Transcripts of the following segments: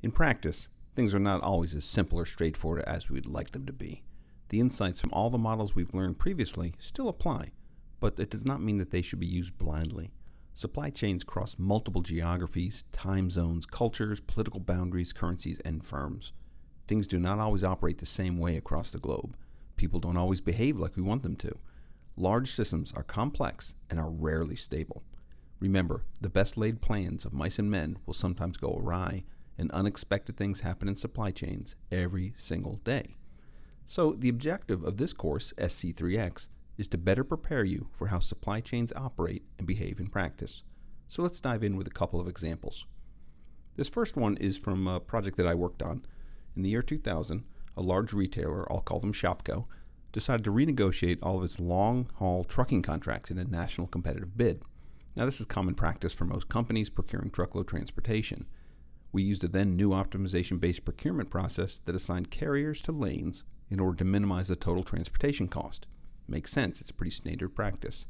In practice, things are not always as simple or straightforward as we'd like them to be. The insights from all the models we've learned previously still apply, but it does not mean that they should be used blindly. Supply chains cross multiple geographies, time zones, cultures, political boundaries, currencies, and firms. Things do not always operate the same way across the globe. People don't always behave like we want them to. Large systems are complex and are rarely stable. Remember, the best laid plans of mice and men will sometimes go awry, and unexpected things happen in supply chains every single day. So the objective of this course, SC3x, is to better prepare you for how supply chains operate and behave in practice. So let's dive in with a couple of examples. This first one is from a project that I worked on. In the year 2000, a large retailer, I'll call them Shopko, decided to renegotiate all of its long-haul trucking contracts in a national competitive bid. Now, this is common practice for most companies procuring truckload transportation. We used a then new optimization-based procurement process that assigned carriers to lanes in order to minimize the total transportation cost. Makes sense, it's pretty standard practice.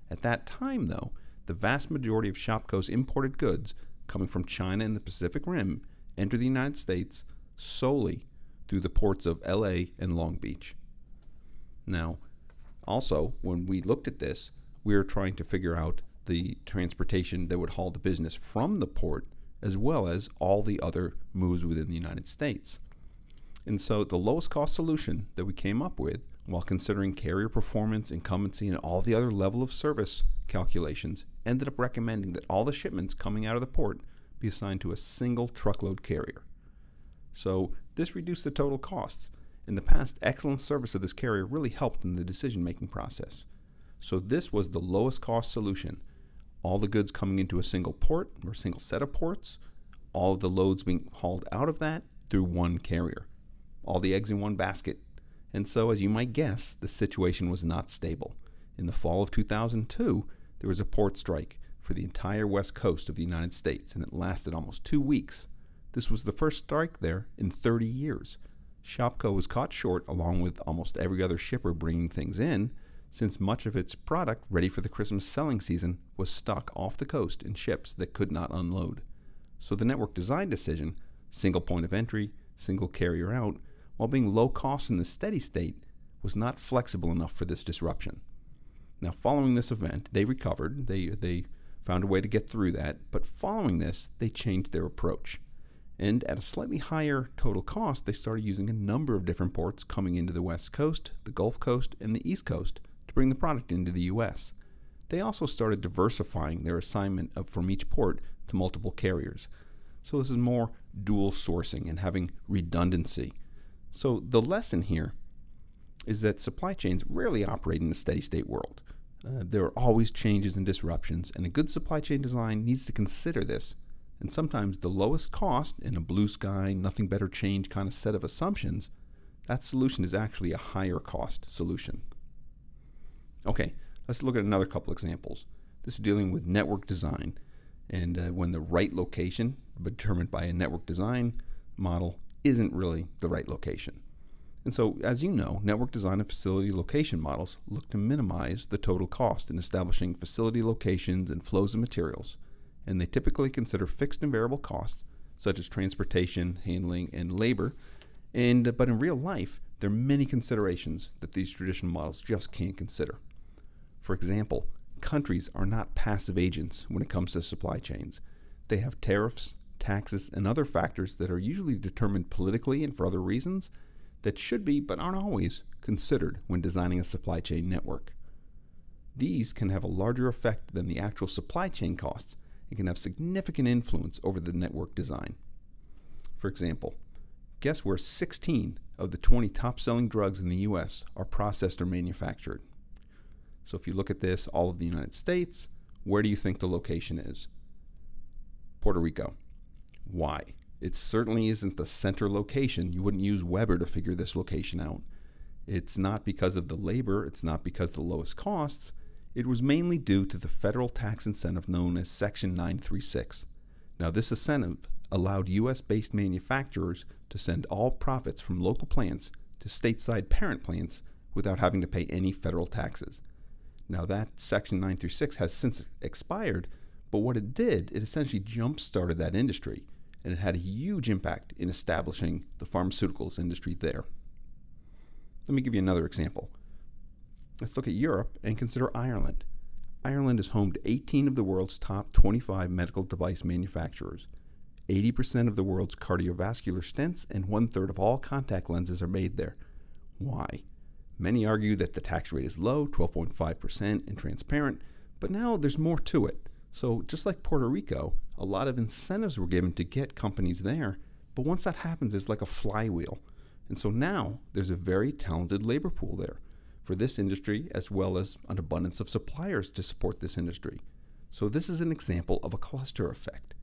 At that time, though, the vast majority of Shopko's imported goods coming from China and the Pacific Rim entered the United States solely through the ports of LA and Long Beach. Now, also, when we looked at this, we were trying to figure out the transportation that would haul the business from the port as well as all the other moves within the United States. And so the lowest cost solution that we came up with, while considering carrier performance, incumbency, and all the other level of service calculations, ended up recommending that all the shipments coming out of the port be assigned to a single truckload carrier. So this reduced the total costs. In the past, excellent service of this carrier really helped in the decision-making process. So this was the lowest cost solution. All the goods coming into a single port or a single set of ports, all of the loads being hauled out of that through one carrier. All the eggs in one basket. And so, as you might guess, the situation was not stable. In the fall of 2002, there was a port strike for the entire west coast of the United States, and it lasted almost 2 weeks. This was the first strike there in 30 years. Shopko was caught short, along with almost every other shipper bringing things in, since much of its product ready for the Christmas selling season was stuck off the coast in ships that could not unload. So the network design decision, single point of entry, single carrier out, while being low cost in the steady state, was not flexible enough for this disruption. Now, following this event, they recovered. They found a way to get through that, but following this, they changed their approach. And at a slightly higher total cost, they started using a number of different ports coming into the West Coast, the Gulf Coast, and the East Coast to bring the product into the U.S. They also started diversifying their assignment from each port to multiple carriers. So this is more dual sourcing and having redundancy. So the lesson here is that supply chains rarely operate in a steady state world. There are always changes and disruptions, and a good supply chain design needs to consider this. And sometimes the lowest cost in a blue sky, nothing better change kind of set of assumptions, that solution is actually a higher cost solution. Okay, let's look at another couple examples. This is dealing with network design, and when the right location, determined by a network design model, isn't really the right location. And so, as you know, network design and facility location models look to minimize the total cost in establishing facility locations and flows of materials, and they typically consider fixed and variable costs, such as transportation, handling, and labor, but in real life, there are many considerations that these traditional models just can't consider. For example, countries are not passive agents when it comes to supply chains. They have tariffs, taxes, and other factors that are usually determined politically and for other reasons that should be, but aren't always, considered when designing a supply chain network. These can have a larger effect than the actual supply chain costs and can have significant influence over the network design. For example, guess where 16 of the 20 top-selling drugs in the U.S. are processed or manufactured? So if you look at this, all of the United States, where do you think the location is? Puerto Rico. Why? It certainly isn't the center location. You wouldn't use Weber to figure this location out. It's not because of the labor. It's not because of the lowest costs. It was mainly due to the federal tax incentive known as Section 936. Now, this incentive allowed U.S.-based manufacturers to send all profits from local plants to stateside parent plants without having to pay any federal taxes. Now, that Section 936 has since expired, but what it did, it essentially jump-started that industry, and it had a huge impact in establishing the pharmaceuticals industry there. Let me give you another example. Let's look at Europe and consider Ireland. Ireland is home to 18 of the world's top 25 medical device manufacturers. 80% of the world's cardiovascular stents and 1/3 of all contact lenses are made there. Why? Many argue that the tax rate is low, 12.5%, and transparent, but now there's more to it. So just like Puerto Rico, a lot of incentives were given to get companies there, but once that happens, it's like a flywheel. And so now there's a very talented labor pool there for this industry, as well as an abundance of suppliers to support this industry. So this is an example of a cluster effect.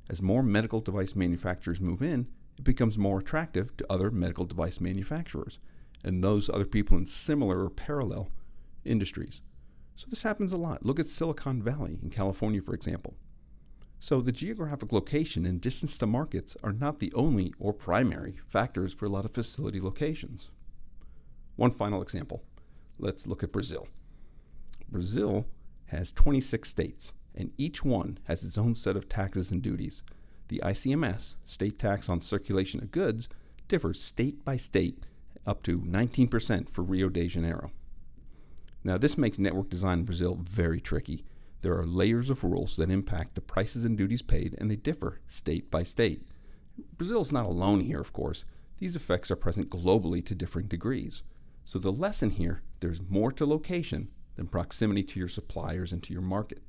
As more medical device manufacturers move in, it becomes more attractive to other medical device manufacturers and those other people in similar or parallel industries. So this happens a lot. Look at Silicon Valley in California, for example. So the geographic location and distance to markets are not the only or primary factors for a lot of facility locations. One final example. Let's look at Brazil. Brazil has 26 states, and each one has its own set of taxes and duties. The ICMS, state tax on circulation of goods, differs state by state, up to 19% for Rio de Janeiro. Now, this makes network design in Brazil very tricky. There are layers of rules that impact the prices and duties paid, and they differ state by state. Brazil is not alone here, of course. These effects are present globally to differing degrees. So the lesson here, there's more to location than proximity to your suppliers and to your market.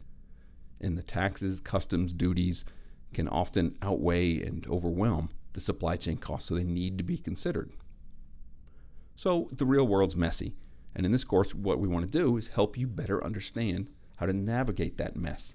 And the taxes, customs, duties can often outweigh and overwhelm the supply chain costs, so they need to be considered. So the real world's messy. And in this course, what we want to do is help you better understand how to navigate that mess